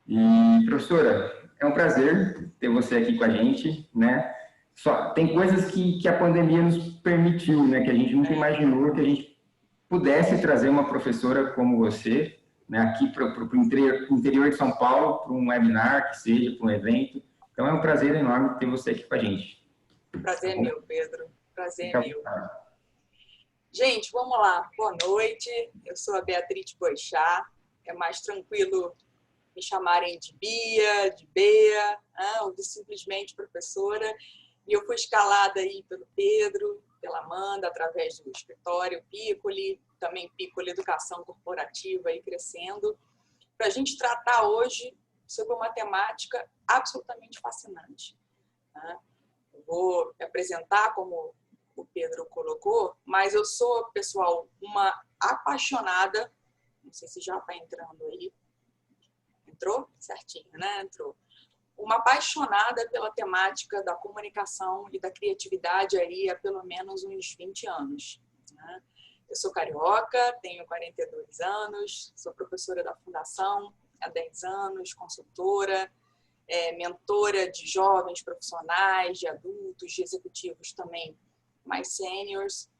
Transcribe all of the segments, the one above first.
E, professora, é um prazer ter você aqui com a gente, né? Só, tem coisas que a pandemia nos permitiu, né? Que a gente nunca imaginou que a gente pudesse trazer uma professora como você, né? Aqui para o interior de São Paulo, para um webinar, que seja, para um evento. Então, é um prazer enorme ter você aqui com a gente. Tá Prazer é bom? meu, Pedro. Prazer é Fica à meu. vontade. Gente, vamos lá. Boa noite. Eu sou a Beatriz Boixá. É mais tranquilo me chamarem de Bia, de Bea, ou de simplesmente professora. E eu fui escalada aí pelo Pedro, pela Amanda, através do escritório Piccoli, também Piccoli Educação Corporativa aí crescendo, para a gente tratar hoje sobre uma temática absolutamente fascinante. Eu vou me apresentar como o Pedro colocou, mas eu sou, pessoal, uma apaixonada, não sei se já está entrando aí, entrou? Certinho, né? Entrou. Uma apaixonada pela temática da comunicação e da criatividade aí há pelo menos uns 20 anos. Né? Eu sou carioca, tenho 42 anos, sou professora da Fundação há 10 anos, consultora, mentora de jovens profissionais, de adultos, de executivos também mais seniors.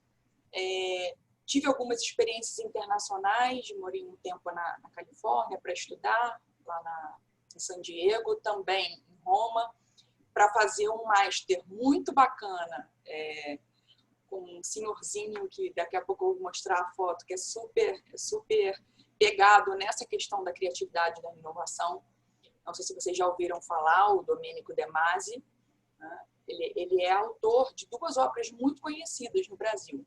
Tive algumas experiências internacionais, morei um tempo na Califórnia para estudar, lá em San Diego, também em Roma, para fazer um master muito bacana, com um senhorzinho que daqui a pouco eu vou mostrar a foto, que é super pegado nessa questão da criatividade e da inovação. Não sei se vocês já ouviram falar, o Domenico De Masi, né? Ele é autor de duas obras muito conhecidas no Brasil.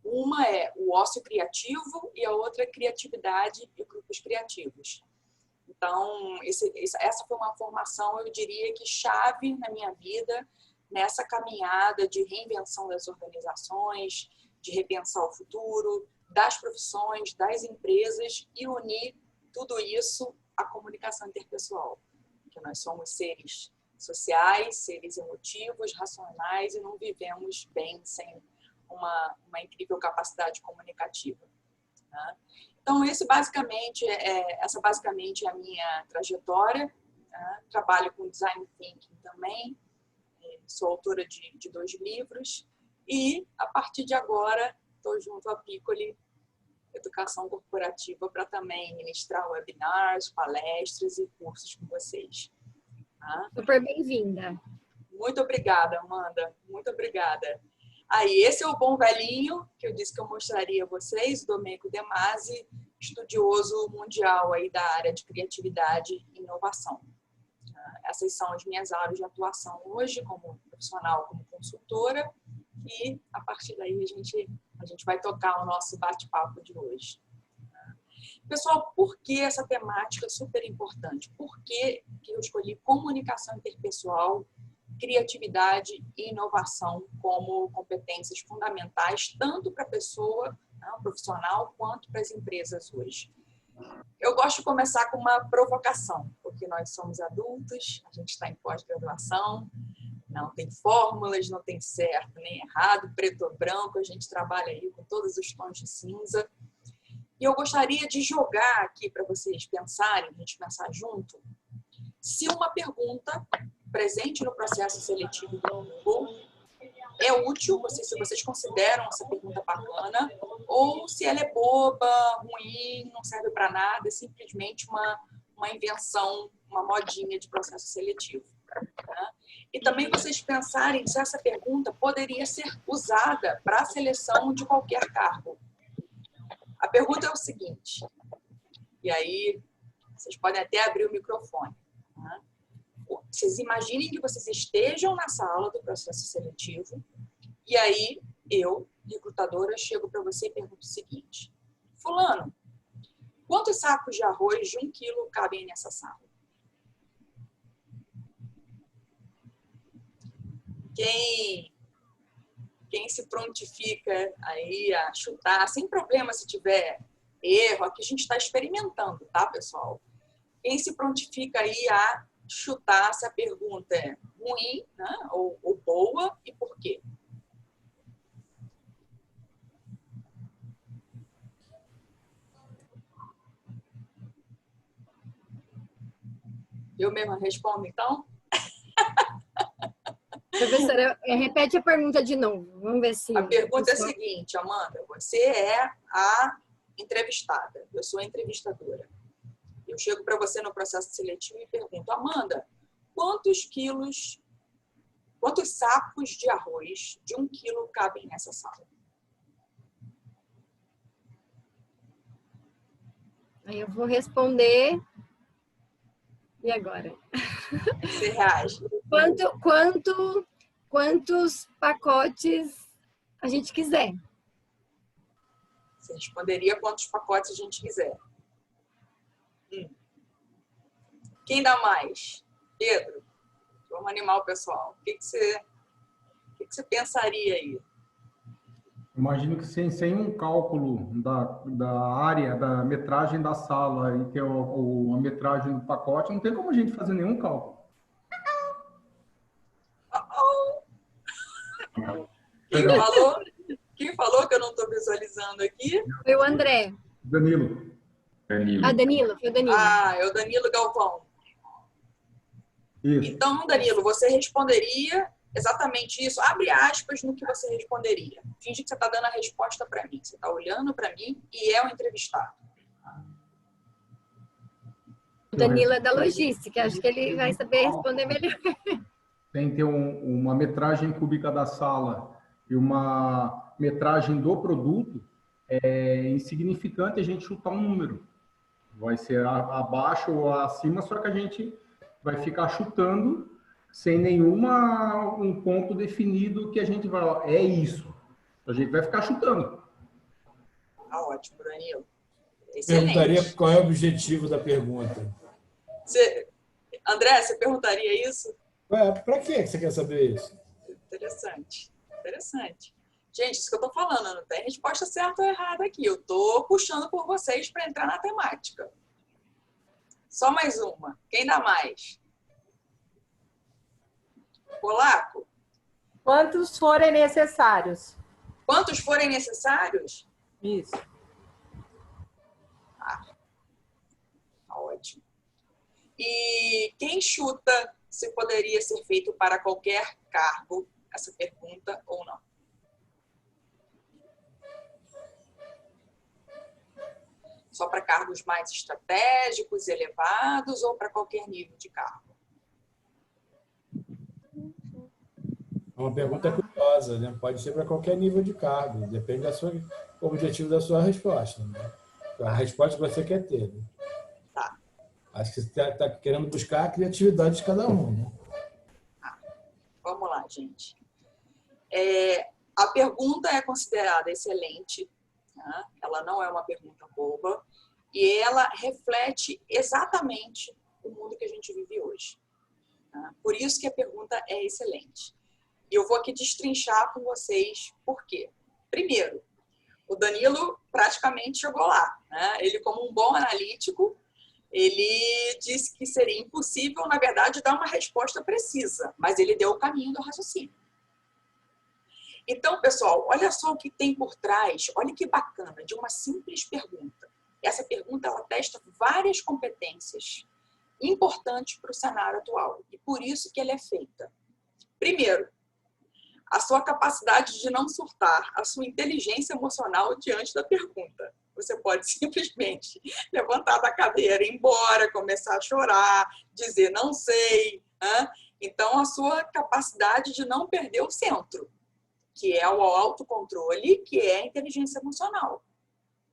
Uma é o ócio criativo e a outra é criatividade e grupos criativos. Então, essa foi uma formação, eu diria que chave na minha vida, nessa caminhada de reinvenção das organizações, de repensar o futuro, das profissões, das empresas e unir tudo isso à comunicação interpessoal. Que nós somos seres sociais, seres emotivos, racionais e não vivemos bem sem uma incrível capacidade comunicativa. Né? Então, essa basicamente é a minha trajetória. Né? Trabalho com Design Thinking também, sou autora de 2 livros e, a partir de agora, estou junto à Piccoli Educação Corporativa para também ministrar webinars, palestras e cursos com vocês. Tá? Super bem-vinda. Muito obrigada, Amanda. Muito obrigada. Aí, esse é o bom velhinho que eu disse que eu mostraria a vocês, o Domenico De Masi, estudioso mundial aí da área de criatividade e inovação. Essas são as minhas áreas de atuação hoje, como profissional, como consultora, e a partir daí a gente vai tocar o nosso bate-papo de hoje. Pessoal, por que essa temática é super importante? Por que eu escolhi comunicação interpessoal, criatividade e inovação como competências fundamentais, tanto para a pessoa, o profissional, quanto para as empresas hoje? Eu gosto de começar com uma provocação, porque nós somos adultos, a gente está em pós-graduação, não tem fórmulas, não tem certo nem errado, preto ou branco, a gente trabalha aí com todos os tons de cinza. E eu gostaria de jogar aqui para vocês pensarem, a gente pensar junto, se uma pergunta presente no processo seletivo do Google é útil, se vocês consideram essa pergunta bacana, ou se ela é boba, ruim, não serve para nada, é simplesmente uma invenção, uma modinha de processo seletivo. Tá? E também vocês pensarem se essa pergunta poderia ser usada para a seleção de qualquer cargo. A pergunta é o seguinte, e aí vocês podem até abrir o microfone. Tá? Vocês imaginem que vocês estejam na sala do processo seletivo e aí eu, recrutadora, chego para você e pergunto o seguinte: fulano, quantos sacos de arroz de 1 quilo cabem nessa sala? Quem se prontifica aí a chutar, sem problema se tiver erro, aqui a gente está experimentando, tá, pessoal? Quem se prontifica aí a chutar se a pergunta é ruim, né, ou boa, e por quê? Eu mesma respondo, então? Professora, repete a pergunta de novo. Vamos ver se... A pergunta é a seguinte, Amanda. Você é a entrevistada. Eu sou a entrevistadora. Eu chego para você no processo seletivo e pergunto, Amanda, quantos sacos de arroz de 1 quilo cabem nessa sala? Aí eu vou responder. E agora? Você reage. Quantos pacotes a gente quiser? Você responderia quantos pacotes a gente quiser. Quem dá mais? Pedro, vamos animar o pessoal. O que você pensaria aí? Imagino que sem um cálculo da área, da metragem da sala e ter a metragem do pacote, não tem como a gente fazer nenhum cálculo. Quem falou que eu não estou visualizando aqui? Foi o André. Danilo. Ah, Danilo, foi o Danilo. Ah, é o Danilo Galvão. Isso. Então, Danilo, você responderia exatamente isso. Abre aspas no que você responderia. Finge que você está dando a resposta para mim. Você está olhando para mim e é o entrevistado. O Danilo é da logística. Acho que ele vai saber responder melhor. Tem que ter uma metragem cúbica da sala e uma metragem do produto. É insignificante a gente chutar um número. Vai ser abaixo ou acima, só que a gente vai ficar chutando sem um ponto definido que a gente vai... É isso. A gente vai ficar chutando. Ah, ótimo, Danilo. Excelente. Perguntaria qual é o objetivo da pergunta. André, você perguntaria isso? Para que você quer saber isso? Interessante. Gente, isso que eu estou falando, não tem resposta certa ou errada aqui. Eu estou puxando por vocês para entrar na temática. Só mais uma. Quem dá mais? Polaco? Quantos forem necessários? Quantos forem necessários? Isso. Ótimo. E quem chuta se poderia ser feito para qualquer cargo essa pergunta ou não? Só para cargos mais estratégicos, elevados ou para qualquer nível de cargo? É uma pergunta curiosa, né? Pode ser para qualquer nível de cargo, depende do objetivo da sua resposta, né? A resposta que você quer ter. Né? Tá. Acho que você está querendo buscar a criatividade de cada um, né? Vamos lá, gente. A pergunta é considerada excelente, né? Ela não é uma pergunta boba e ela reflete exatamente o mundo que a gente vive hoje. Né? Por isso que a pergunta é excelente. E eu vou aqui destrinchar com vocês por quê. Primeiro, o Danilo praticamente chegou lá. Né? Ele, como um bom analítico, ele disse que seria impossível, na verdade, dar uma resposta precisa, mas ele deu o caminho do raciocínio. Então, pessoal, olha só o que tem por trás, olha que bacana, de uma simples pergunta. Essa pergunta, ela testa várias competências importantes para o cenário atual, e por isso que ela é feita. Primeiro, a sua capacidade de não surtar, a sua inteligência emocional diante da pergunta. Você pode simplesmente levantar da cadeira, ir embora, começar a chorar, dizer não sei. Né? Então, a sua capacidade de não perder o centro, que é o autocontrole, que é a inteligência emocional.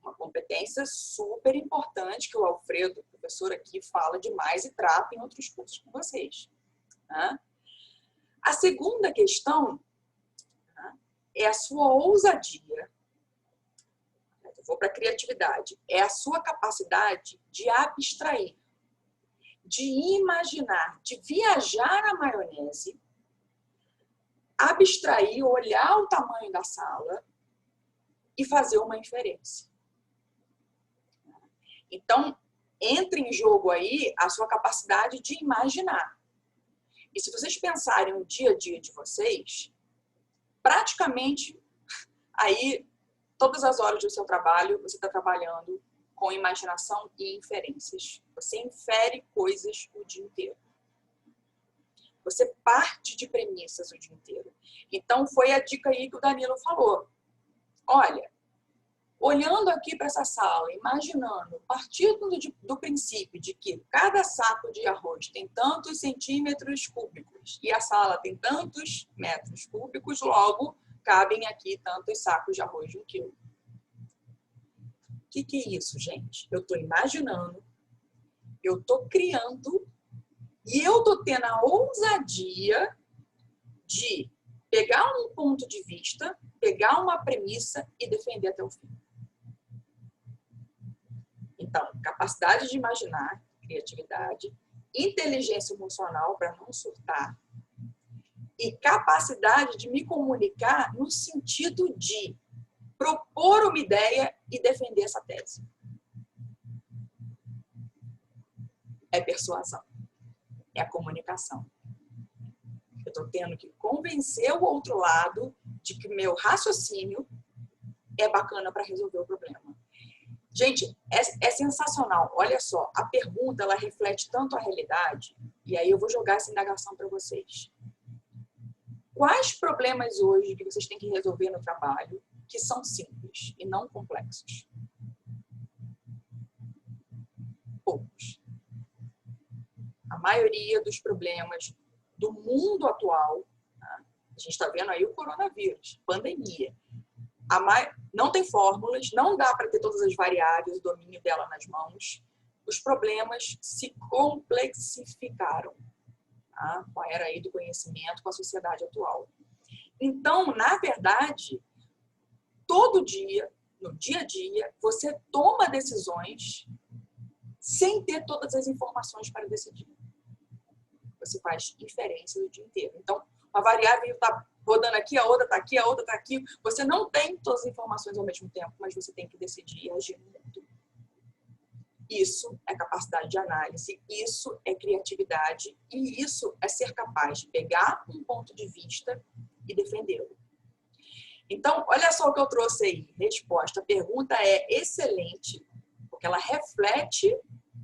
Uma competência super importante que o Alfredo, o professor aqui, fala demais e trata em outros cursos com vocês. Né? A segunda questão é a sua ousadia. Eu vou para a criatividade. É a sua capacidade de abstrair, de imaginar, de viajar na maionese, abstrair, olhar o tamanho da sala e fazer uma inferência. Então, entra em jogo aí a sua capacidade de imaginar. E se vocês pensarem no dia a dia de vocês, praticamente, aí, todas as horas do seu trabalho, você está trabalhando com imaginação e inferências. Você infere coisas o dia inteiro. Você parte de premissas o dia inteiro. Então, foi a dica aí que o Danilo falou. Olha, olhando aqui para essa sala, imaginando, partindo do princípio de que cada saco de arroz tem tantos centímetros cúbicos e a sala tem tantos metros cúbicos, logo, cabem aqui tantos sacos de arroz de 1 quilo. O que é isso, gente? Eu estou imaginando, eu estou criando e eu estou tendo a ousadia de pegar um ponto de vista, pegar uma premissa e defender até o fim. Então, capacidade de imaginar, criatividade, inteligência emocional para não surtar e capacidade de me comunicar no sentido de propor uma ideia e defender essa tese. É persuasão. É a comunicação. Eu estou tendo que convencer o outro lado de que meu raciocínio é bacana para resolver o problema. Gente, é sensacional. Olha só, a pergunta ela reflete tanto a realidade, e aí eu vou jogar essa indagação para vocês. Quais problemas hoje que vocês têm que resolver no trabalho que são simples e não complexos? Poucos. A maioria dos problemas do mundo atual, tá? A gente está vendo aí o coronavírus, pandemia. Não tem fórmulas, não dá para ter todas as variáveis, o domínio dela nas mãos. Os problemas se complexificaram, tá? Com a era aí do conhecimento, com a sociedade atual. Então, na verdade, todo dia, no dia a dia, você toma decisões sem ter todas as informações para decidir. Você faz inferência o dia inteiro. Então, uma variável está rodando aqui, a outra está aqui, a outra está aqui. Você não tem todas as informações ao mesmo tempo, mas você tem que decidir e agir no mundo. Isso é capacidade de análise, isso é criatividade e isso é ser capaz de pegar um ponto de vista e defendê-lo. Então, olha só o que eu trouxe aí. Resposta. A pergunta é excelente, porque ela reflete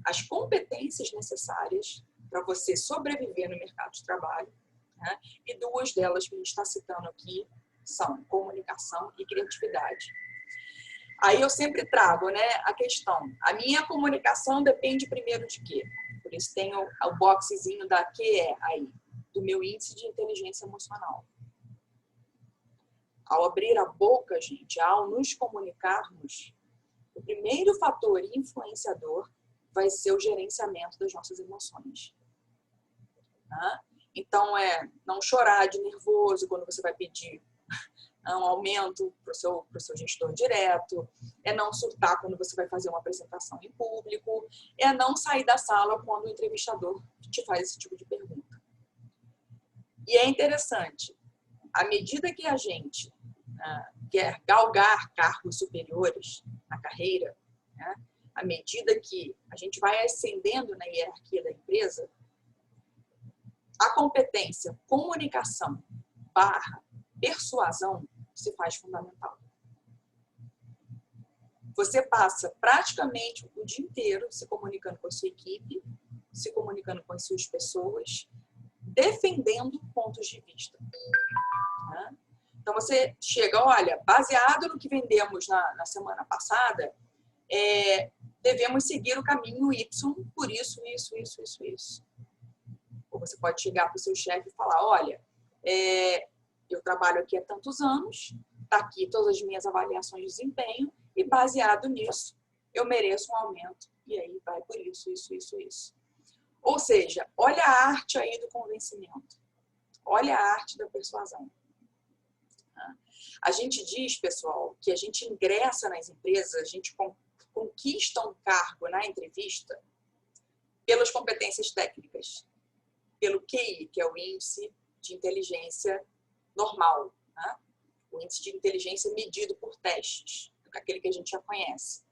as competências necessárias para você sobreviver no mercado de trabalho, né? E duas delas que a gente está citando aqui são comunicação e criatividade. Aí eu sempre trago, né, a questão. A minha comunicação depende primeiro de quê? Por isso tem o boxezinho da QE aí, do meu índice de inteligência emocional. Ao abrir a boca, gente, ao nos comunicarmos, o primeiro fator influenciador vai ser o gerenciamento das nossas emoções. Tá? Então, não chorar de nervoso quando você vai pedir um aumento para o seu gestor direto, é não surtar quando você vai fazer uma apresentação em público, é não sair da sala quando o entrevistador te faz esse tipo de pergunta. E é interessante, à medida que a gente quer galgar cargos superiores na carreira, né, à medida que a gente vai ascendendo na hierarquia da empresa, a competência comunicação / persuasão se faz fundamental. Você passa praticamente o dia inteiro se comunicando com a sua equipe, se comunicando com as suas pessoas, defendendo pontos de vista. Né? Então, você chega, olha, baseado no que vendemos na semana passada, devemos seguir o caminho Y por isso. Ou você pode chegar para o seu chefe e falar, olha, eu trabalho aqui há tantos anos, está aqui todas as minhas avaliações de desempenho e baseado nisso, eu mereço um aumento. E aí vai por isso. Ou seja, olha a arte aí do convencimento. Olha a arte da persuasão. A gente diz, pessoal, que a gente ingressa nas empresas, a gente conquista um cargo na entrevista pelas competências técnicas, pelo QI, que é o índice de inteligência normal, né? O índice de inteligência medido por testes, aquele que a gente já conhece.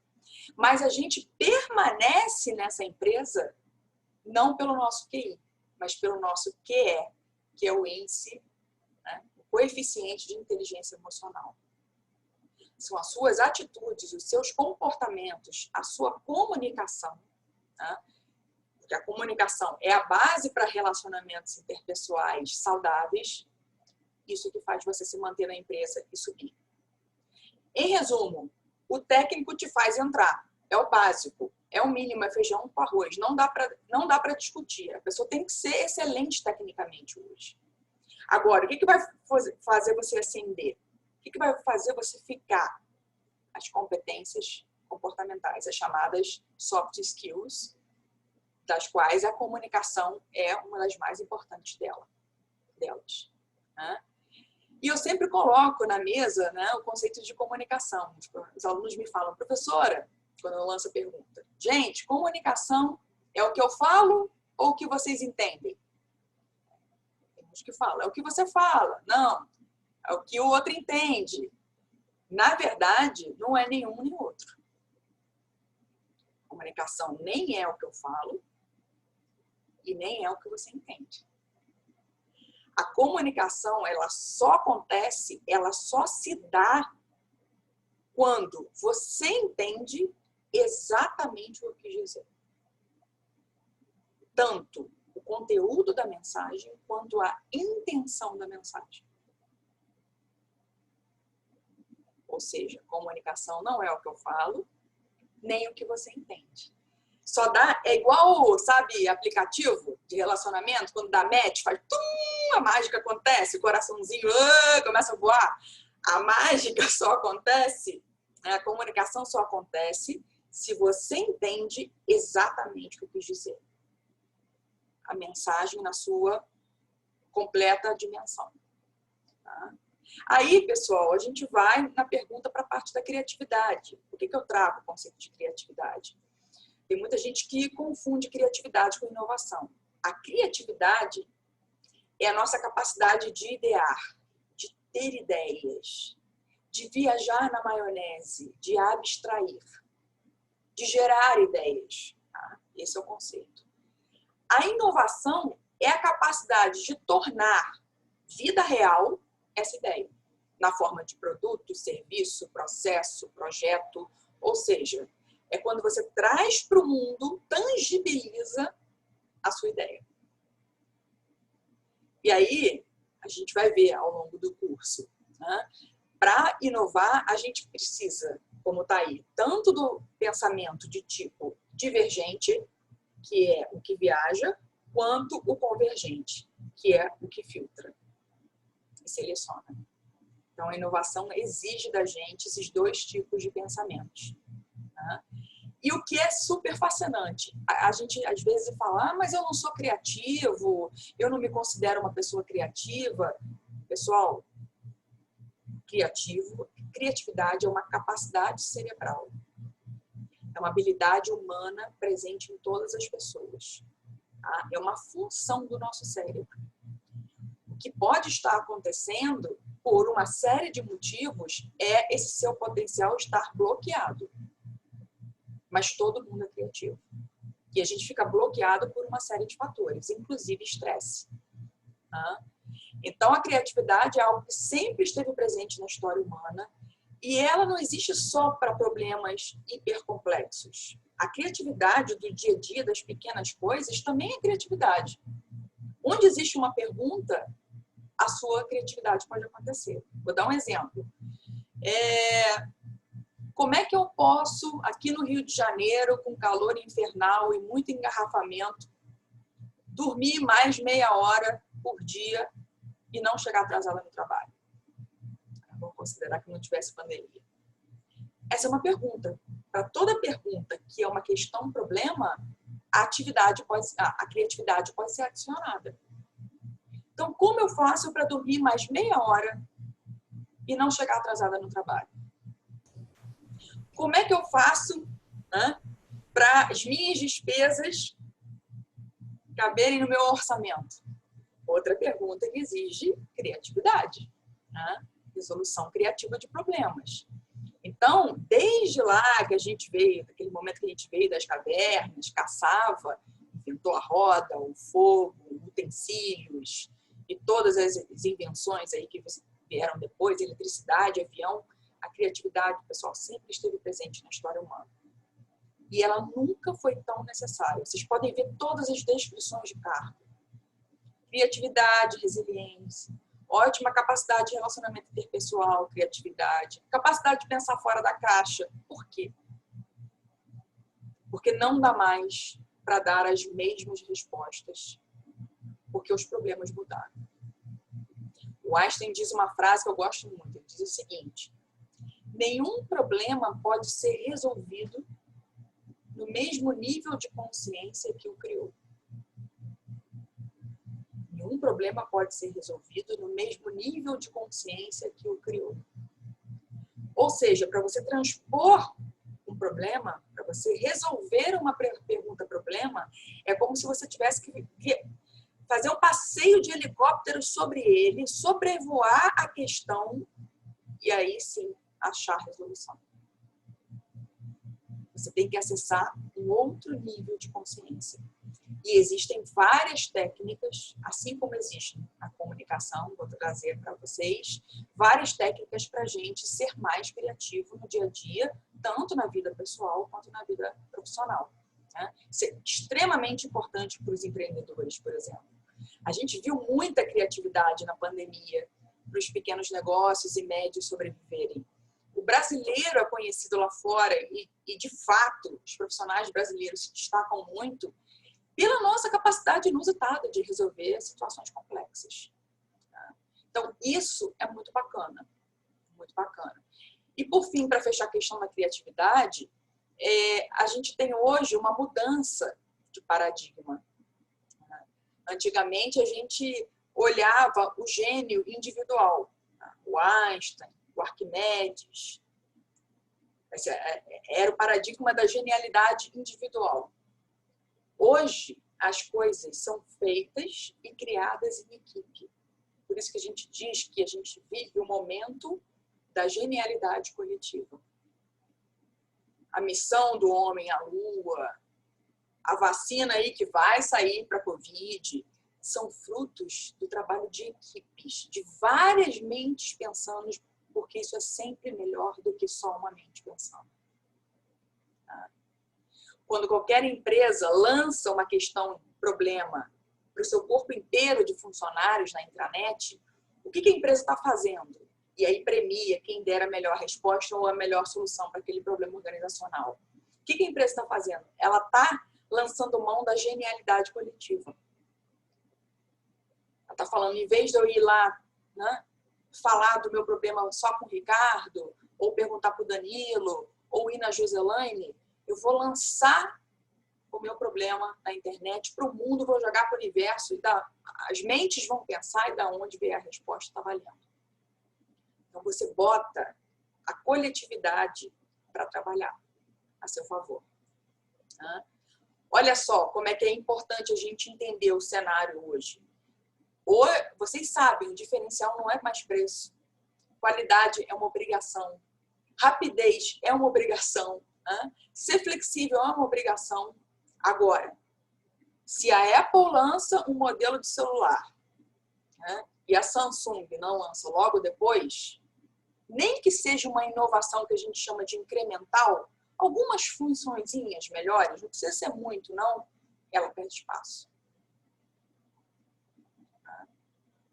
Mas a gente permanece nessa empresa não pelo nosso QI, mas pelo nosso QE, que é o índice, né? O coeficiente de inteligência emocional. são as suas atitudes, os seus comportamentos, a sua comunicação, né? Porque a comunicação é a base para relacionamentos interpessoais saudáveis, isso que faz você se manter na empresa e subir. Em resumo, o técnico te faz entrar, é o básico, é o mínimo, é feijão com arroz, não dá para discutir, a pessoa tem que ser excelente tecnicamente hoje. Agora, o que vai fazer você ascender? O que vai fazer você ficar? As competências comportamentais, as chamadas soft skills, das quais a comunicação é uma das mais importantes delas. Né? E eu sempre coloco na mesa, né, o conceito de comunicação. Os alunos me falam, professora, quando eu lanço a pergunta, gente, comunicação é o que eu falo ou o que vocês entendem? Tem uns que falam, é o que você fala. Não, é o que o outro entende. Na verdade, não é nenhum nem outro. Comunicação nem é o que eu falo e nem é o que você entende. A comunicação, ela só acontece, ela só se dá quando você entende exatamente o que eu quis dizer. Tanto o conteúdo da mensagem quanto a intenção da mensagem. Ou seja, comunicação não é o que eu falo, nem o que você entende. Só dá, é igual, sabe, aplicativo de relacionamento, quando dá match, faz tum, a mágica acontece, o coraçãozinho começa a voar. A mágica só acontece, a comunicação só acontece se você entende exatamente o que eu quis dizer. A mensagem na sua completa dimensão. Tá? Aí, pessoal, a gente vai na pergunta para a parte da criatividade. Por que eu trago o conceito de criatividade? Tem muita gente que confunde criatividade com inovação. A criatividade é a nossa capacidade de idear, de ter ideias, de viajar na maionese, de abstrair, de gerar ideias. Tá? Esse é o conceito. A inovação é a capacidade de tornar vida real essa ideia, na forma de produto, serviço, processo, projeto, ou seja, é quando você traz para o mundo, tangibiliza a sua ideia. E aí, a gente vai ver ao longo do curso, né? Para inovar, a gente precisa, como está aí, tanto do pensamento de tipo divergente, que é o que viaja, quanto o convergente, que é o que filtra e seleciona. Então, a inovação exige da gente esses dois tipos de pensamentos. Né? E o que é super fascinante, a gente às vezes fala, mas eu não sou criativo, eu não me considero uma pessoa criativa. Pessoal, criatividade é uma capacidade cerebral. É uma habilidade humana presente em todas as pessoas. Tá? É uma função do nosso cérebro. O que pode estar acontecendo, por uma série de motivos, é esse seu potencial estar bloqueado. Mas todo mundo é criativo. E a gente fica bloqueado por uma série de fatores, inclusive estresse. Tá? Então, a criatividade é algo que sempre esteve presente na história humana e ela não existe só para problemas hipercomplexos. A criatividade do dia a dia, das pequenas coisas, também é criatividade. Onde existe uma pergunta, a sua criatividade pode acontecer. Vou dar um exemplo. Como é que eu posso, aqui no Rio de Janeiro, com calor infernal e muito engarrafamento, dormir mais meia hora por dia e não chegar atrasada no trabalho? Vamos considerar que não tivesse pandemia. Essa é uma pergunta. Para toda pergunta que é uma questão, um problema, a criatividade pode ser adicionada. Então, como eu faço para dormir mais meia hora e não chegar atrasada no trabalho? Como é que eu faço, né, para as minhas despesas caberem no meu orçamento? Outra pergunta que exige criatividade, né? Resolução criativa de problemas. Então, desde lá que a gente veio, daquele momento que a gente veio das cavernas, caçava, inventou a roda, o fogo, utensílios e todas as invenções aí que vieram depois, eletricidade, avião, a criatividade, pessoal, sempre esteve presente na história humana. E ela nunca foi tão necessária. Vocês podem ver todas as descrições de cargo. Criatividade, resiliência, ótima capacidade de relacionamento interpessoal, criatividade, capacidade de pensar fora da caixa. Por quê? Porque não dá mais para dar as mesmas respostas, porque os problemas mudaram. O Einstein diz uma frase que eu gosto muito, ele diz o seguinte: nenhum problema pode ser resolvido no mesmo nível de consciência que o criou. Nenhum problema pode ser resolvido no mesmo nível de consciência que o criou. Ou seja, para você transpor um problema, para você resolver uma pergunta-problema, é como se você tivesse que fazer um passeio de helicóptero sobre ele, sobrevoar a questão e aí sim achar a resolução. Você tem que acessar um outro nível de consciência. E existem várias técnicas, assim como existe a comunicação, vou trazer para vocês, várias técnicas para a gente ser mais criativo no dia a dia, tanto na vida pessoal quanto na vida profissional. Né? Isso é extremamente importante para os empreendedores, por exemplo. A gente viu muita criatividade na pandemia para os pequenos negócios e médios sobreviverem. O brasileiro é conhecido lá fora e, de fato, os profissionais brasileiros se destacam muito pela nossa capacidade inusitada de resolver situações complexas. Então, isso é muito bacana. Muito bacana. E, por fim, para fechar a questão da criatividade, a gente tem hoje uma mudança de paradigma. Antigamente, a gente olhava o gênio individual. O Einstein, o Arquimedes. Esse era o paradigma da genialidade individual. Hoje, as coisas são feitas e criadas em equipe. Por isso que a gente diz que a gente vive o momento da genialidade coletiva. A missão do homem à Lua, a vacina aí que vai sair para a Covid, são frutos do trabalho de equipes, de várias mentes pensando, porque isso é sempre melhor do que só uma mente pensando. Quando qualquer empresa lança uma questão, problema, para o seu corpo inteiro de funcionários na intranet, o que a empresa está fazendo? E aí premia quem der a melhor resposta ou a melhor solução para aquele problema organizacional. O que a empresa está fazendo? Ela está lançando mão da genialidade coletiva. Ela está falando, em vez de eu ir lá, né, falar do meu problema só com o Ricardo, ou perguntar para o Danilo, ou ir na Joselaine, eu vou lançar o meu problema na internet para o mundo, vou jogar para o universo, e as mentes vão pensar e da onde veio a resposta está valendo. Então, você bota a coletividade para trabalhar a seu favor. Olha só como é que é importante a gente entender o cenário hoje. Vocês sabem, o diferencial não é mais preço. Qualidade é uma obrigação. Rapidez é uma obrigação. Ser flexível é uma obrigação. Agora, se a Apple lança um modelo de celular, e a Samsung não lança logo depois, nem que seja uma inovação que a gente chama de incremental, algumas funçõezinhas melhores, não precisa ser muito, não, ela perde espaço.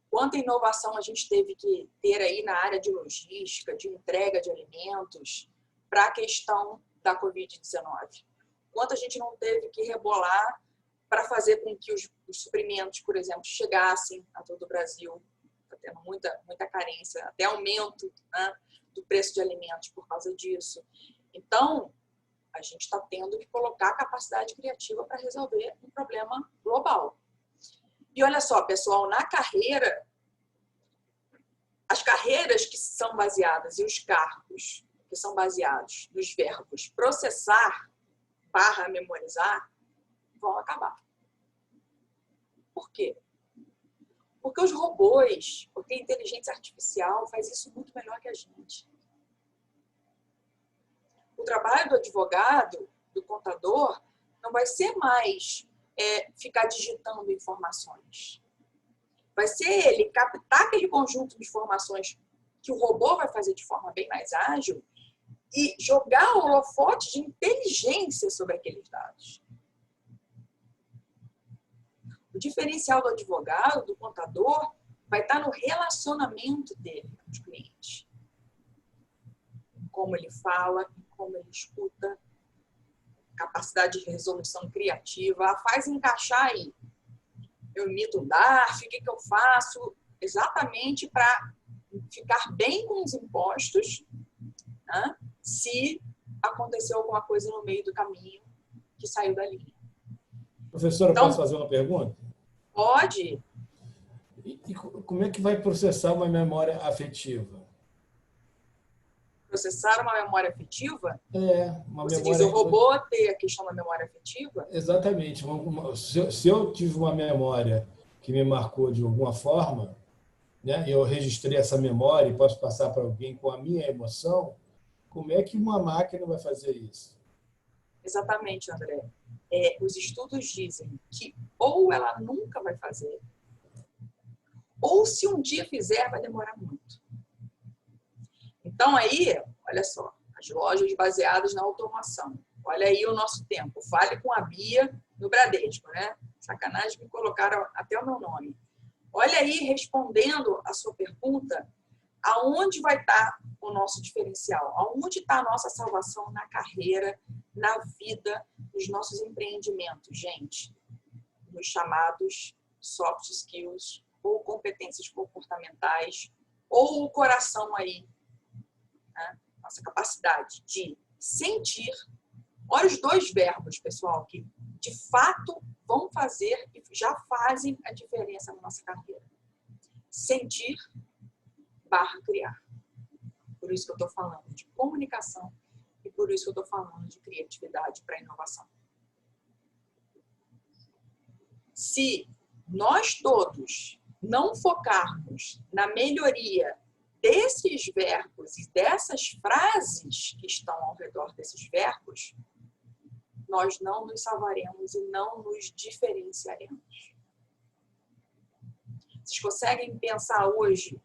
Quanta inovação a gente teve que ter aí na área de logística, de entrega de alimentos, para a questão da Covid-19. Quanto a gente não teve que rebolar para fazer com que os suprimentos, por exemplo, chegassem a todo o Brasil. Está tendo muita carência, até aumento, né, do preço de alimentos por causa disso. Então, a gente está tendo que colocar a capacidade criativa para resolver um problema global. E olha só, pessoal, na carreira, as carreiras que são baseadas e os cargos que são baseados nos verbos processar / memorizar vão acabar. Por quê? Porque os robôs, porque a inteligência artificial faz isso muito melhor que a gente. O trabalho do advogado, do contador, não vai ser mais ficar digitando informações. Vai ser ele captar aquele conjunto de informações que o robô vai fazer de forma bem mais ágil e jogar o holofote de inteligência sobre aqueles dados. O diferencial do advogado, do contador, vai estar no relacionamento dele com os clientes. Como ele fala, como ele escuta, capacidade de resolução criativa, faz encaixar aí. Eu imito o DARF, o que eu faço? Exatamente para ficar bem com os impostos, né? Se aconteceu alguma coisa no meio do caminho que saiu da linha. Professora, Então, posso fazer uma pergunta? Pode. E como é que vai processar uma memória afetiva? Processar uma memória afetiva? Uma Você memória... diz o robô ter a questão da memória afetiva? Exatamente. Se eu tive uma memória que me marcou de alguma forma, né, eu registrei essa memória e posso passar para alguém com a minha emoção, como é que uma máquina vai fazer isso? Exatamente, André. Os estudos dizem que ou ela nunca vai fazer, ou se um dia fizer, vai demorar muito. Então aí, olha só, as lojas baseadas na automação. Olha aí o nosso tempo. Fale com a Bia no Bradesco, né? Sacanagem, me colocaram até o meu nome. Olha aí, respondendo a sua pergunta, aonde vai estar o nosso diferencial? Aonde está a nossa salvação na carreira, na vida, nos nossos empreendimentos, gente? Nos chamados soft skills ou competências comportamentais ou o coração aí, né? Nossa capacidade de sentir. Olha os dois verbos, pessoal, que de fato vão fazer e já fazem a diferença na nossa carreira. Sentir / criar. Por isso que eu estou falando de comunicação e por isso que eu estou falando de criatividade para inovação. Se nós todos não focarmos na melhoria desses verbos e dessas frases que estão ao redor desses verbos, nós não nos salvaremos e não nos diferenciaremos. Vocês conseguem pensar hoje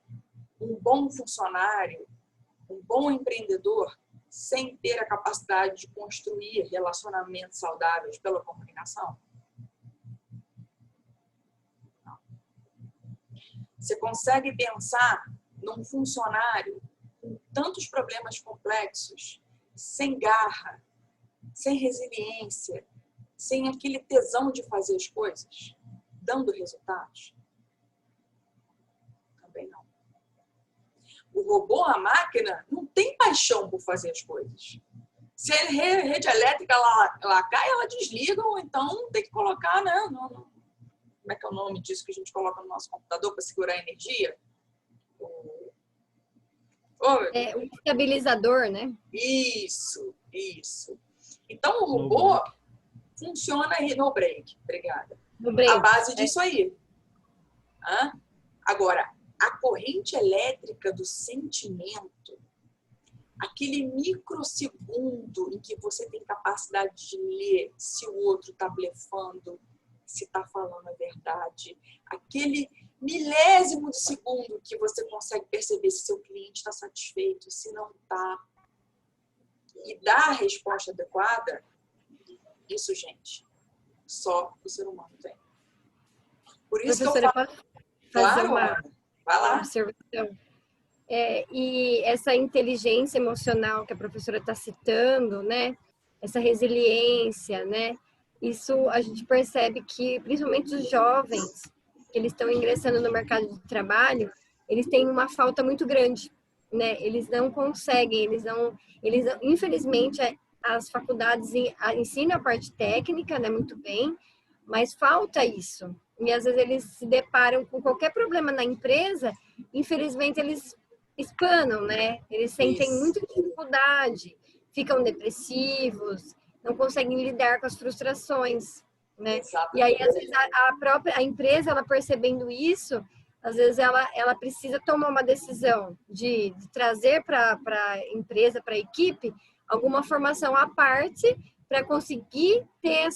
um bom funcionário, um bom empreendedor, sem ter a capacidade de construir relacionamentos saudáveis pela comunicação? Não. Você consegue pensar num funcionário com tantos problemas complexos, sem garra, sem resiliência, sem aquele tesão de fazer as coisas, dando resultados? Também não. O robô, a máquina, não tem paixão por fazer as coisas. Se a rede elétrica ela cai, ela desliga, ou então tem que colocar, né? Como é que é o nome disso que a gente coloca no nosso computador para segurar a energia? O estabilizador, né? Isso. Então, o robô funciona aí no break. Obrigada. No break. A base disso aí. Agora, a corrente elétrica do sentimento, aquele microsegundo em que você tem capacidade de ler se o outro está blefando, se está falando a verdade, aquele milésimo de segundo que você consegue perceber se seu cliente está satisfeito, se não está, e dar a resposta adequada, isso, gente, só o ser humano tem. Por isso Professora, que eu falo... posso fazer Claro, vai lá. observação? E essa inteligência emocional que a professora está citando, né? Essa resiliência, né? Isso a gente percebe que, principalmente os jovens, que eles estão ingressando no mercado de trabalho, eles têm uma falta muito grande, né? Eles não conseguem, infelizmente, as faculdades ensinam a parte técnica, né? Muito bem, mas falta isso. E às vezes eles se deparam com qualquer problema na empresa, infelizmente eles espanam, né? Eles sentem muita dificuldade, ficam depressivos, não conseguem lidar com as frustrações, né? E aí, às vezes, a empresa, ela percebendo isso, às vezes ela precisa tomar uma decisão de trazer para a empresa, para a equipe, alguma formação à parte para conseguir ter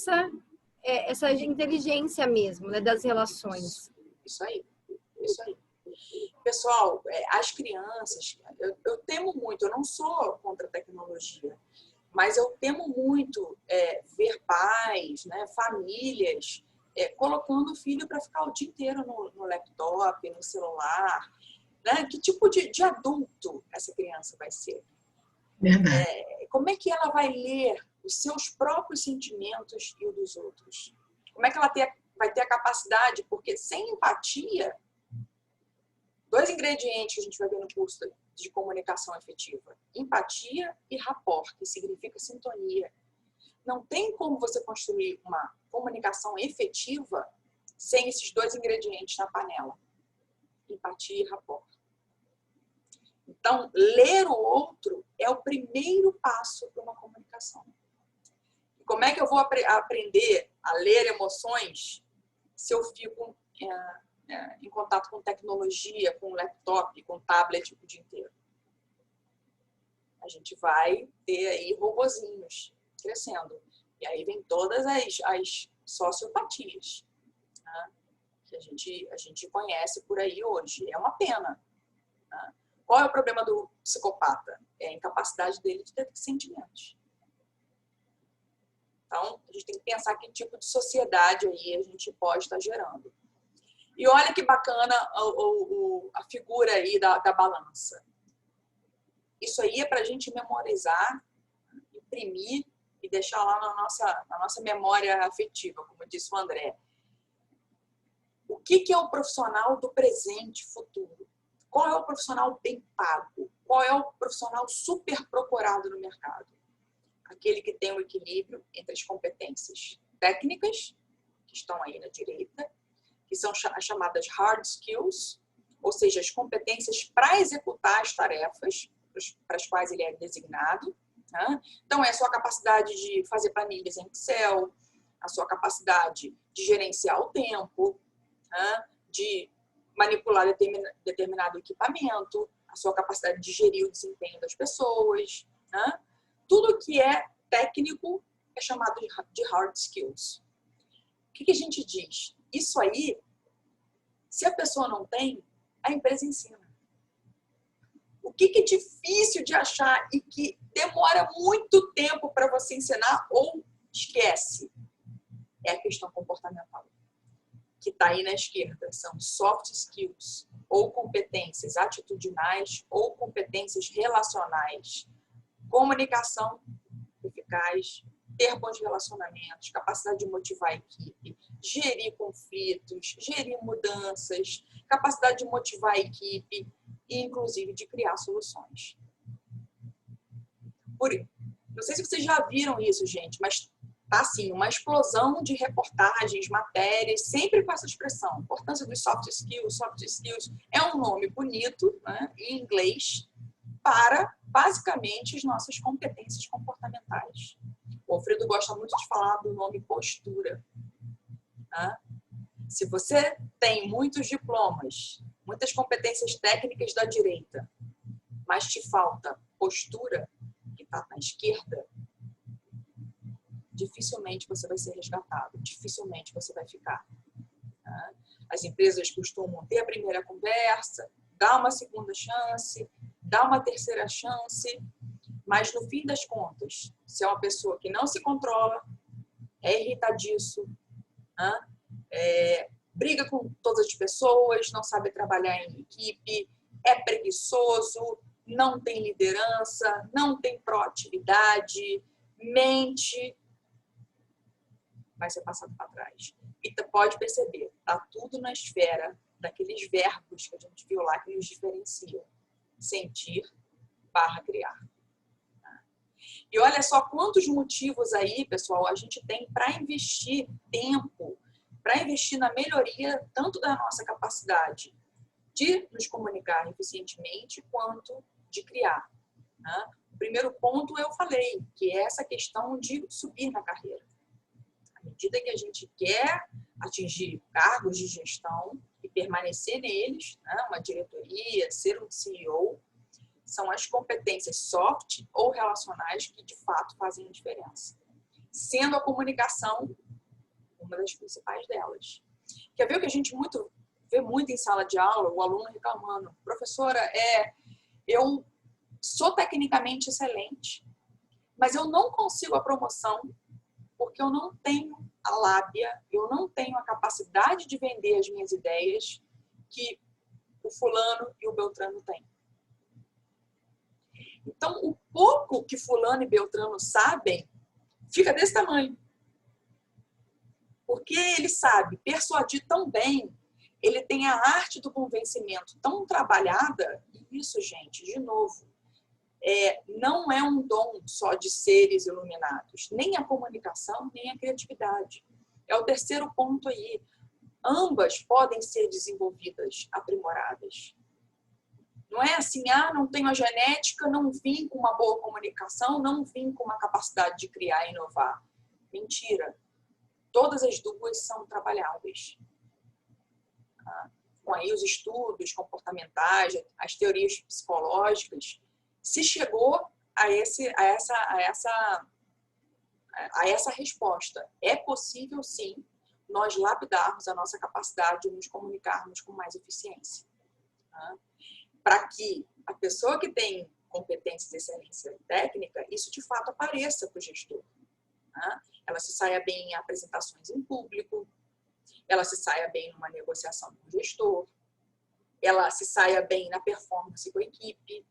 essa inteligência mesmo, né, das relações. Isso aí. pessoal, as crianças, eu temo muito, eu não sou contra a tecnologia, mas eu temo muito ver pais, né, famílias, colocando o filho para ficar o dia inteiro no laptop, no celular. Né? Que tipo de adulto essa criança vai ser? Verdade. Como é que ela vai ler os seus próprios sentimentos e os dos outros? Como é que ela vai ter a capacidade? Porque sem empatia, 2 ingredientes que a gente vai ver no curso de comunicação efetiva: empatia e rapport, que significa sintonia. Não tem como você construir uma comunicação efetiva sem esses 2 ingredientes na panela: empatia e rapport. Então, ler o outro é o primeiro passo para uma comunicação. E como é que eu vou aprender a ler emoções se eu fico em contato com tecnologia, com laptop, com tablet o dia inteiro? A gente vai ter aí robozinhos crescendo. E aí vem todas as sociopatias, né, que a gente conhece por aí hoje. É uma pena. Né? Qual é o problema do psicopata? É a incapacidade dele de ter sentimentos. Então, a gente tem que pensar que tipo de sociedade aí a gente pode estar gerando. E olha que bacana a figura aí da balança. Isso aí é para a gente memorizar, imprimir e deixar lá na nossa memória afetiva, como disse o André. O que é o profissional do presente e futuro? Qual é o profissional bem pago? Qual é o profissional super procurado no mercado? Aquele que tem um equilíbrio entre as competências técnicas, que estão aí na direita, que são as chamadas hard skills, ou seja, as competências para executar as tarefas para as quais ele é designado. Né? Então, é a sua capacidade de fazer planilhas em Excel, a sua capacidade de gerenciar o tempo, né? De manipular determinado equipamento, a sua capacidade de gerir o desempenho das pessoas. Né? Tudo que é técnico é chamado de hard skills. O que a gente diz? Isso aí, se a pessoa não tem, a empresa ensina. O que é difícil de achar e que demora muito tempo para você ensinar ou esquece? É a questão comportamental, que está aí na esquerda. São soft skills, ou competências atitudinais, ou competências relacionais. Comunicação eficaz, ter bons relacionamentos, capacidade de motivar a equipe, gerir conflitos, gerir mudanças, capacidade de motivar a equipe e, inclusive, de criar soluções. Não sei se vocês já viram isso, gente, mas tá assim, uma explosão de reportagens, matérias, sempre com essa expressão. A importância dos soft skills é um nome bonito, né, em inglês, para, basicamente, as nossas competências comportamentais. O Alfredo gosta muito de falar do nome postura. Né? Se você tem muitos diplomas, muitas competências técnicas da direita, mas te falta postura, que está na esquerda, dificilmente você vai ser resgatado, dificilmente você vai ficar. Né? As empresas costumam ter a primeira conversa, dar uma segunda chance, dar uma terceira chance, mas no fim das contas, se é uma pessoa que não se controla, é irritadiço, né? Briga com todas as pessoas, não sabe trabalhar em equipe, é preguiçoso, não tem liderança, não tem proatividade, mente, vai ser passado para trás. E pode perceber, está tudo na esfera daqueles verbos que a gente viu lá que nos diferenciam. Sentir / criar. E olha só quantos motivos aí, pessoal, a gente tem para investir tempo, para investir na melhoria tanto da nossa capacidade de nos comunicar eficientemente quanto de criar. Né? O primeiro ponto eu falei, que é essa questão de subir na carreira. À medida que a gente quer atingir cargos de gestão e permanecer neles, né? Uma diretoria, ser um CEO, são as competências soft ou relacionais que, de fato, fazem a diferença. Sendo a comunicação uma das principais delas. Quer ver o que a gente muito vê muito em sala de aula o aluno reclamando: professora, eu sou tecnicamente excelente, mas eu não consigo a promoção porque eu não tenho a lábia, eu não tenho a capacidade de vender as minhas ideias que o fulano e o Beltrano têm. Então, o pouco que fulano e Beltrano sabem fica desse tamanho. Porque ele sabe persuadir tão bem, ele tem a arte do convencimento tão trabalhada, e isso, gente, de novo, não é um dom só de seres iluminados, nem a comunicação, nem a criatividade. É o terceiro ponto aí. Ambas podem ser desenvolvidas, aprimoradas. Não é assim, não tenho a genética, não vim com uma boa comunicação, não vim com uma capacidade de criar e inovar. Mentira. Todas as duas são trabalháveis. Com aí os estudos comportamentais, as teorias psicológicas, se chegou a essa resposta. É possível, sim, nós lapidarmos a nossa capacidade de nos comunicarmos com mais eficiência. Para que a pessoa que tem competências de excelência técnica, isso de fato apareça para o gestor. Ela se saia bem em apresentações em público, ela se saia bem numa negociação com o gestor, ela se saia bem na performance com a equipe.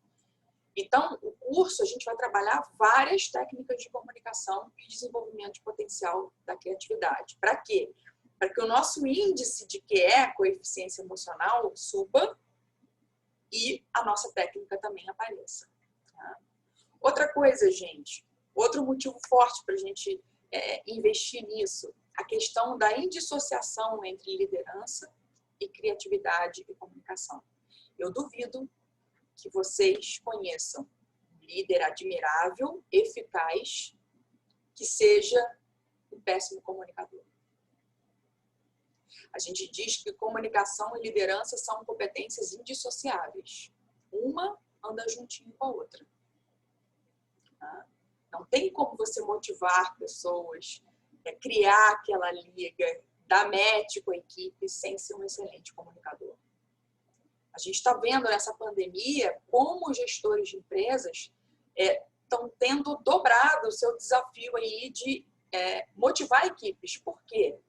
Então, o curso, a gente vai trabalhar várias técnicas de comunicação e desenvolvimento de potencial da criatividade. Para quê? Para que o nosso índice de QE, coeficiência emocional, suba e a nossa técnica também apareça. Outra coisa, gente, outro motivo forte para a gente investir nisso, a questão da indissociação entre liderança e criatividade e comunicação. Eu duvido que vocês conheçam um líder admirável, eficaz, que seja um péssimo comunicador. A gente diz que comunicação e liderança são competências indissociáveis. Uma anda juntinho com a outra. Não tem como você motivar pessoas, criar aquela liga, dar match com a equipe sem ser um excelente comunicador. A gente está vendo nessa pandemia como os gestores de empresas estão tendo dobrado o seu desafio aí de motivar equipes. Por quê?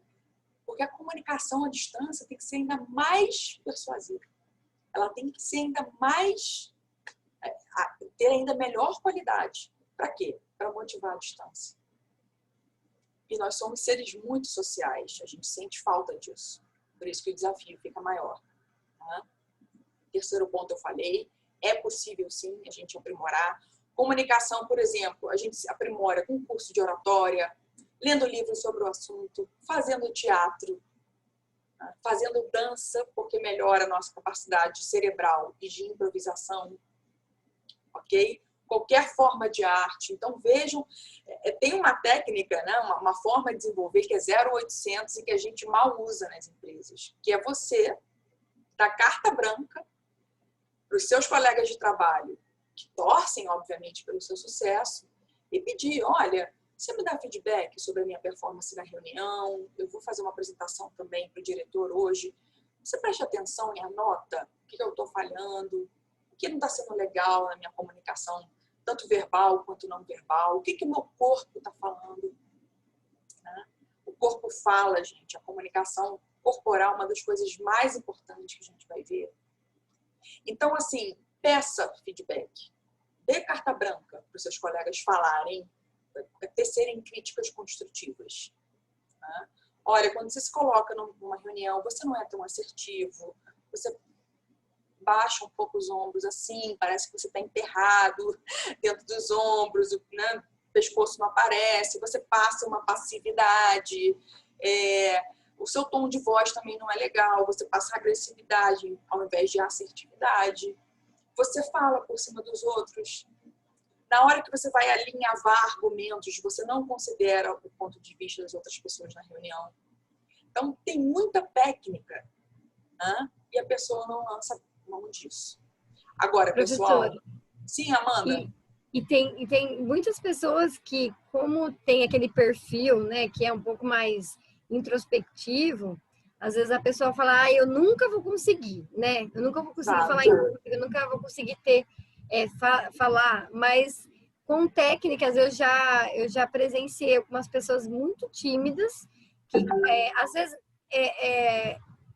Porque a comunicação à distância tem que ser ainda mais persuasiva. Ela tem que ser ainda mais... ter ainda melhor qualidade. Para quê? Para motivar à distância. E nós somos seres muito sociais. A gente sente falta disso. Por isso que o desafio fica maior. Terceiro ponto eu falei. É possível, sim, a gente aprimorar. Comunicação, por exemplo, a gente se aprimora com curso de oratória, lendo livros sobre o assunto, fazendo teatro, fazendo dança, porque melhora a nossa capacidade cerebral e de improvisação, ok? Qualquer forma de arte. Então, vejam, tem uma técnica, né, uma forma de desenvolver que é 0800 e que a gente mal usa nas empresas, que é você dar carta branca para os seus colegas de trabalho, que torcem, obviamente, pelo seu sucesso, e pedir, olha, você me dá feedback sobre a minha performance na reunião, eu vou fazer uma apresentação também para o diretor hoje, você preste atenção e anota o que eu estou falhando, o que não está sendo legal na minha comunicação, tanto verbal quanto não verbal, o que o meu corpo está falando. O corpo fala, gente, a comunicação corporal é uma das coisas mais importantes que a gente vai ver. Então, assim, peça feedback, dê carta branca para os seus colegas falarem, tecerem críticas construtivas. Olha, quando você se coloca numa reunião, você não é tão assertivo, você baixa um pouco os ombros assim, parece que você está enterrado dentro dos ombros, né? O pescoço não aparece, você passa uma passividade, o seu tom de voz também não é legal, você passa agressividade ao invés de assertividade, você fala por cima dos outros. Na hora que você vai alinhavar argumentos, você não considera o ponto de vista das outras pessoas na reunião. Então, tem muita técnica, e a pessoa não lança mão disso. Agora, pessoal... Sim, Amanda? E tem muitas pessoas que, como tem aquele perfil, né, que é um pouco mais introspectivo, Às vezes a pessoa fala, eu nunca vou conseguir, né? Eu nunca vou conseguir falar em público, eu nunca vou conseguir falar, mas com técnicas eu já presenciei algumas pessoas muito tímidas que às vezes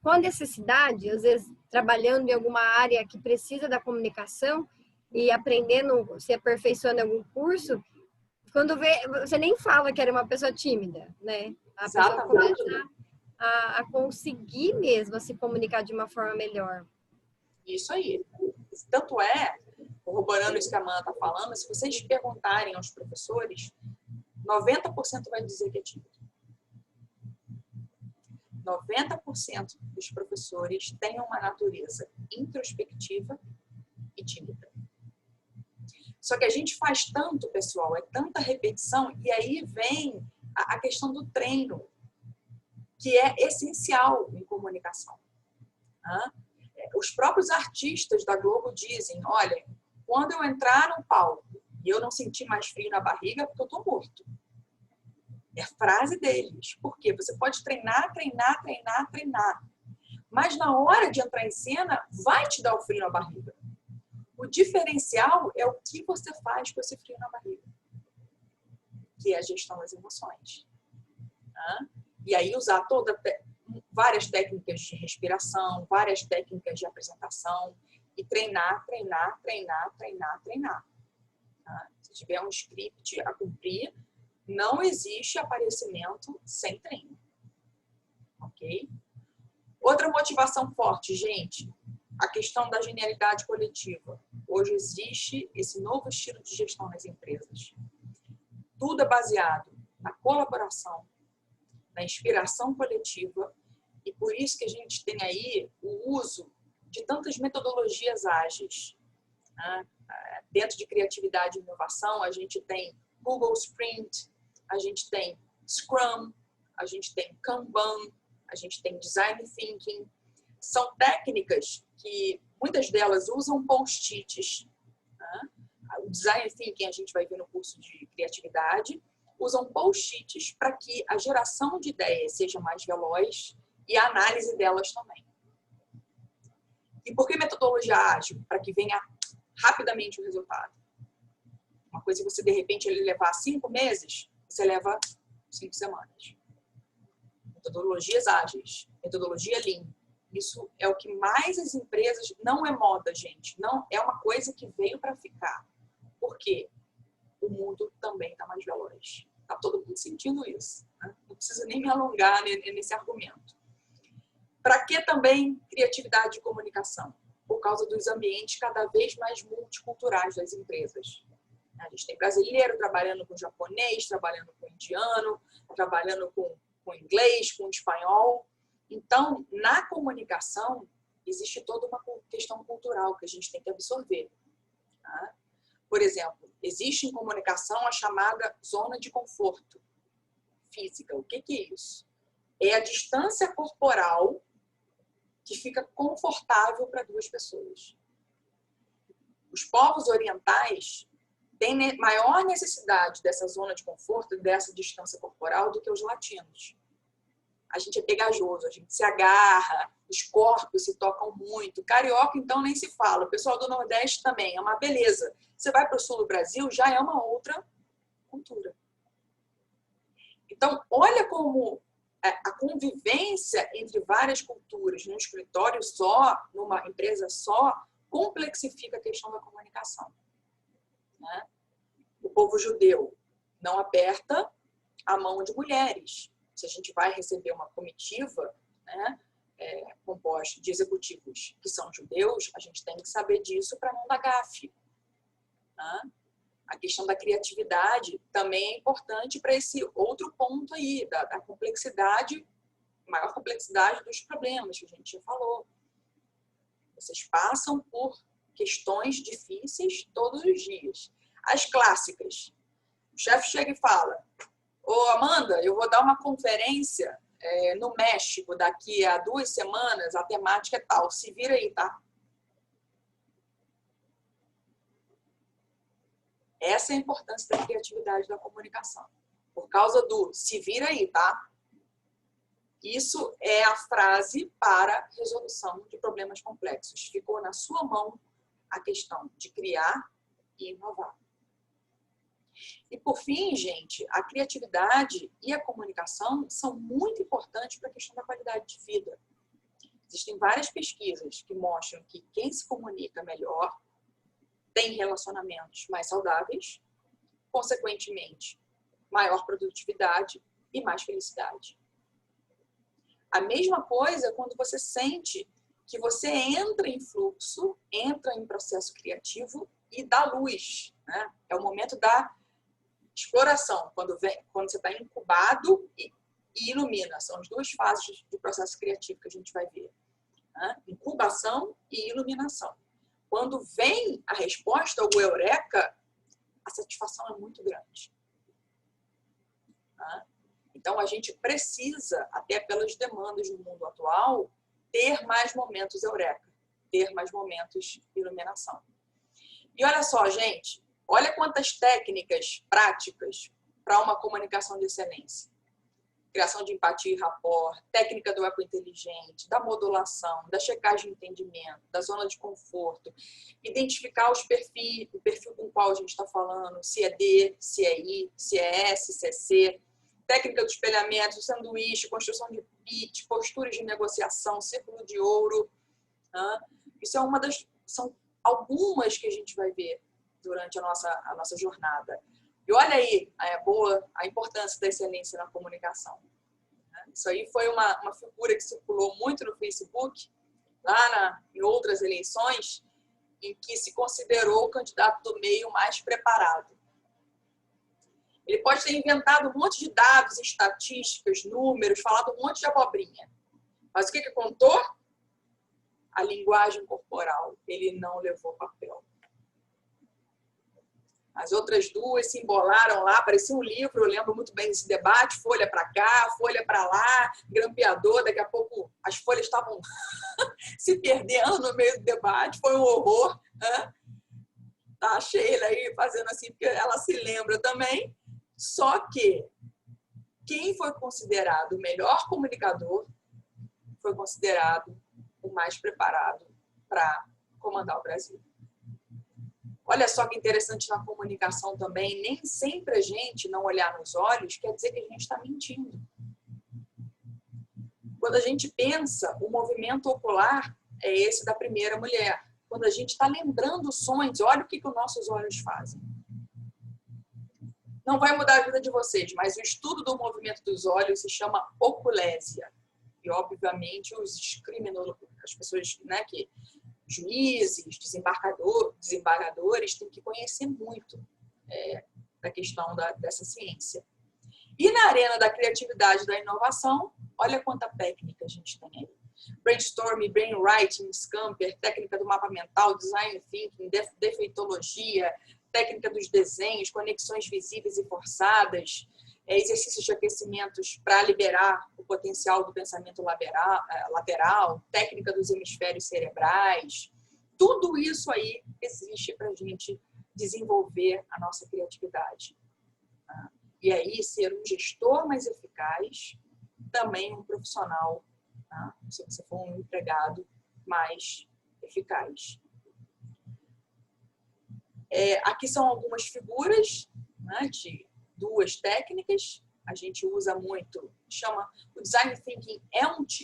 com a necessidade, às vezes trabalhando em alguma área que precisa da comunicação e aprendendo, se aperfeiçoando em algum curso, quando vê, você nem fala que era uma pessoa tímida, né? A pessoa começa a conseguir mesmo a se comunicar de uma forma melhor. Isso aí. Tanto é, corroborando isso que a Amanda está falando, se vocês perguntarem aos professores, 90% vai dizer que é tímido. 90% dos professores têm uma natureza introspectiva e tímida. Só que a gente faz tanto, pessoal, é tanta repetição, e aí vem a questão do treino, que é essencial em comunicação. Os próprios artistas da Globo dizem, olha, quando eu entrar no palco e eu não sentir mais frio na barriga, porque eu estou morto. É a frase deles. Por quê? Você pode treinar, treinar, treinar, treinar. Mas na hora de entrar em cena, vai te dar o frio na barriga. O diferencial é o que você faz com esse frio na barriga, que é a gestão das emoções. E aí usar várias técnicas de respiração, várias técnicas de apresentação e treinar, treinar, treinar, treinar, treinar. Se tiver um script a cumprir, não existe aparecimento sem treino. Ok? Outra motivação forte, gente, a questão da genialidade coletiva. Hoje existe esse novo estilo de gestão nas empresas. Tudo é baseado na colaboração, na inspiração coletiva, e por isso que a gente tem aí o uso de tantas metodologias ágeis. Dentro de criatividade e inovação, a gente tem Google Sprint, a gente tem Scrum, a gente tem Kanban, a gente tem Design Thinking. São técnicas que muitas delas usam post-its. O Design Thinking a gente vai ver no curso de criatividade. Usam post-its para que a geração de ideias seja mais veloz e a análise delas também. E por que metodologia ágil? Para que venha rapidamente o resultado. Uma coisa que você, de repente, ele levar 5 meses, você leva 5 semanas. Metodologias ágeis, metodologia Lean. Isso é o que mais as empresas... Não é moda, gente. Não é uma coisa que veio para ficar. Por quê? O mundo também está mais veloz. Está todo mundo sentindo isso. Não precisa nem me alongar nesse argumento. Para que também criatividade e comunicação? Por causa dos ambientes cada vez mais multiculturais das empresas. A gente tem brasileiro trabalhando com japonês, trabalhando com indiano, trabalhando com inglês, com espanhol. Então, na comunicação, existe toda uma questão cultural que a gente tem que absorver. Por exemplo, existe em comunicação a chamada zona de conforto física. O que é isso? É a distância corporal que fica confortável para 2 pessoas. Os povos orientais têm maior necessidade dessa zona de conforto, dessa distância corporal, do que os latinos. A gente é pegajoso, a gente se agarra, os corpos se tocam muito. Carioca, então, nem se fala. O pessoal do Nordeste também, é uma beleza. Você vai para o sul do Brasil, já é uma outra cultura. Então, olha como a convivência entre várias culturas num escritório só, numa empresa só, complexifica a questão da comunicação. O povo judeu não aperta a mão de mulheres. Se a gente vai receber uma comitiva, composta de executivos que são judeus, a gente tem que saber disso para não dar gafe. A questão da criatividade também é importante para esse outro ponto aí, da complexidade, maior complexidade dos problemas que a gente já falou. Vocês passam por questões difíceis todos os dias. As clássicas. O chefe chega e fala: ô Amanda, eu vou dar uma conferência no México daqui a 2 semanas, a temática é tal, se vira aí, tá? Essa é a importância da criatividade da comunicação. Por causa do se vira aí, tá? Isso é a frase para resolução de problemas complexos. Ficou na sua mão a questão de criar e inovar. E, por fim, gente, a criatividade e a comunicação são muito importantes para a questão da qualidade de vida. Existem várias pesquisas que mostram que quem se comunica melhor tem relacionamentos mais saudáveis, consequentemente, maior produtividade e mais felicidade. A mesma coisa quando você sente que você entra em fluxo, entra em processo criativo e dá luz, né? É o momento da exploração, quando você está incubado e ilumina. São as duas fases do processo criativo que a gente vai ver, né? Incubação e iluminação. Quando vem a resposta, o eureka, a satisfação é muito grande. Né? Então, a gente precisa, até pelas demandas do mundo atual, ter mais momentos eureka, ter mais momentos de iluminação. E olha só, gente, olha quantas técnicas práticas para uma comunicação de excelência. Criação de empatia e rapport, técnica do eco inteligente, da modulação, da checagem de entendimento, da zona de conforto, identificar os perfis, o perfil com o qual a gente está falando, se é D, se é I, se é S, se é C, técnica do espelhamento, sanduíche, construção de pitch, posturas de negociação, círculo de ouro. Isso são algumas que a gente vai ver durante a nossa jornada. E olha aí a importância da excelência na comunicação. Isso aí foi uma figura que circulou muito no Facebook, em outras eleições, em que se considerou o candidato do meio mais preparado. Ele pode ter inventado um monte de dados, estatísticas, números, falado um monte de abobrinha. Mas o que contou? A linguagem corporal. Ele não levou papel. As outras duas se embolaram lá, parecia um livro, eu lembro muito bem desse debate, folha para cá, folha para lá, grampeador, daqui a pouco as folhas estavam se perdendo no meio do debate, foi um horror. Né? Tá a Sheila aí fazendo assim, porque ela se lembra também. Só que quem foi considerado o melhor comunicador foi considerado o mais preparado para comandar o Brasil. Olha só que interessante na comunicação também, nem sempre a gente não olhar nos olhos quer dizer que a gente está mentindo. Quando a gente pensa, o movimento ocular é esse da primeira mulher. Quando a gente está lembrando sonhos, olha o que os nossos olhos fazem. Não vai mudar a vida de vocês, mas o estudo do movimento dos olhos se chama oculésia. E, obviamente, as pessoas, né, juízes, desembargadores têm que conhecer muito da questão dessa ciência. E na arena da criatividade e da inovação, olha quanta técnica a gente tem aí. Brainstorming, brainwriting, Scamper, técnica do mapa mental, design thinking, defeitologia, técnica dos desenhos, conexões visíveis e forçadas, exercícios de aquecimentos para liberar o potencial do pensamento lateral, técnica dos hemisférios cerebrais. Tudo isso aí existe para a gente desenvolver a nossa criatividade. E aí, ser um gestor mais eficaz, também um profissional, se você for um empregado mais eficaz. Aqui são algumas figuras, né, de duas técnicas. A gente usa muito, o design thinking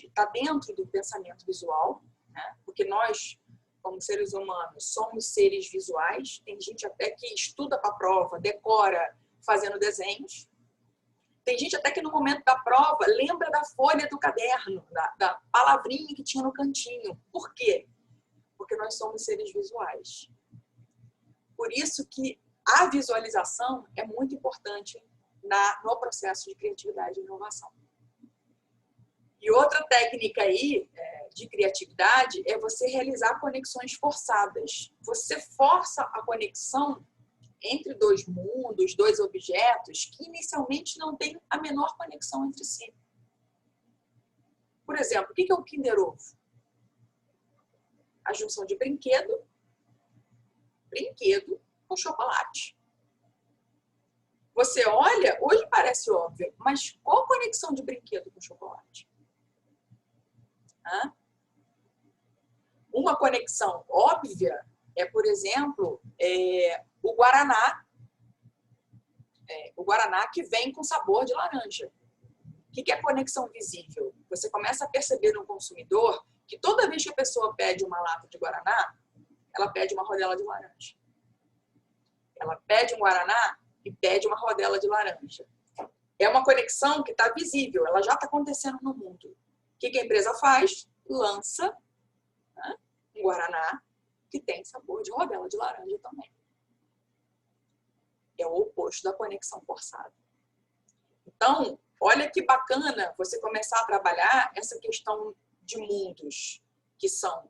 está dentro do pensamento visual, né, porque nós, como seres humanos, somos seres visuais. Tem gente até que estuda para a prova, decora fazendo desenhos. Tem gente até que no momento da prova lembra da folha do caderno, da palavrinha que tinha no cantinho. Por quê? Porque nós somos seres visuais. Por isso que a visualização é muito importante no processo de criatividade e inovação. E outra técnica aí de criatividade é você realizar conexões forçadas. Você força a conexão entre dois mundos, dois objetos que inicialmente não têm a menor conexão entre si. Por exemplo, o que é o Kinder Ovo? A junção de brinquedo com chocolate. Você olha, hoje parece óbvio, mas qual a conexão de brinquedo com chocolate? Né? Uma conexão óbvia é, por exemplo, o Guaraná. O Guaraná que vem com sabor de laranja. O que é conexão visível? Você começa a perceber no consumidor que toda vez que a pessoa pede uma lata de Guaraná, ela pede uma rodela de laranja. Ela pede um Guaraná e pede uma rodela de laranja. É uma conexão que está visível, ela já está acontecendo no mundo. O que a empresa faz? Lança, né, um Guaraná que tem sabor de rodela de laranja também. É o oposto da conexão forçada. Então, olha que bacana você começar a trabalhar essa questão de mundos, que são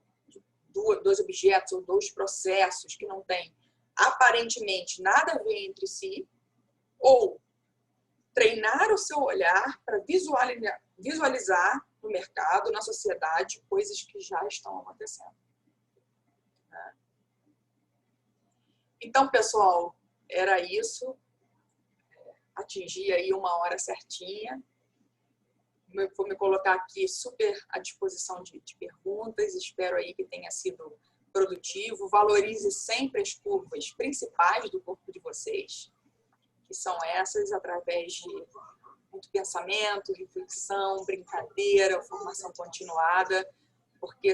dois objetos ou dois processos que não têm aparentemente nada a ver entre si, ou treinar o seu olhar para visualizar no mercado, na sociedade, coisas que já estão acontecendo. Então, pessoal, era isso. Atingi aí 1 hora certinha. Vou me colocar aqui super à disposição de perguntas. Espero aí que tenha sido produtivo. Valorize sempre as curvas principais do corpo de vocês, que são essas, através de muito pensamento, reflexão, brincadeira, formação continuada, porque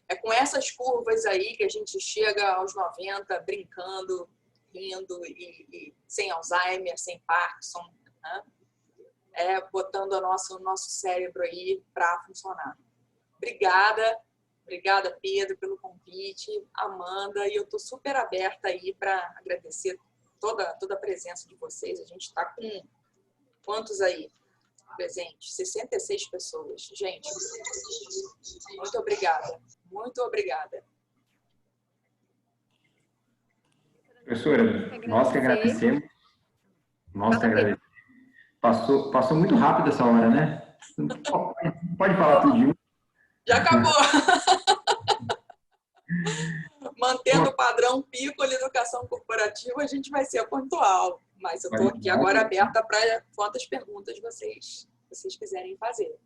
é com essas curvas aí que a gente chega aos 90 brincando, rindo e sem Alzheimer, sem Parkinson, né? Botando o nosso cérebro aí para funcionar. Obrigada, Pedro, pelo convite, Amanda, e eu estou super aberta aí para agradecer toda a presença de vocês. A gente está com quantos aí presentes? 66 pessoas. Gente, muito obrigada. Muito obrigada. Professora, nós que agradecemos. Nós que agradecemos. Passou muito rápido essa hora, né? Pode falar tudo de um. Já acabou. Mantendo o padrão Piccoli Educação Corporativa, a gente vai ser pontual. Mas eu estou aqui agora aberta para quantas perguntas vocês quiserem fazer.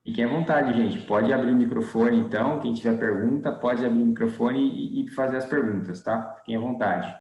Fiquem à vontade, gente. Pode abrir o microfone, então. Quem tiver pergunta, pode abrir o microfone e fazer as perguntas, tá? Fiquem à vontade.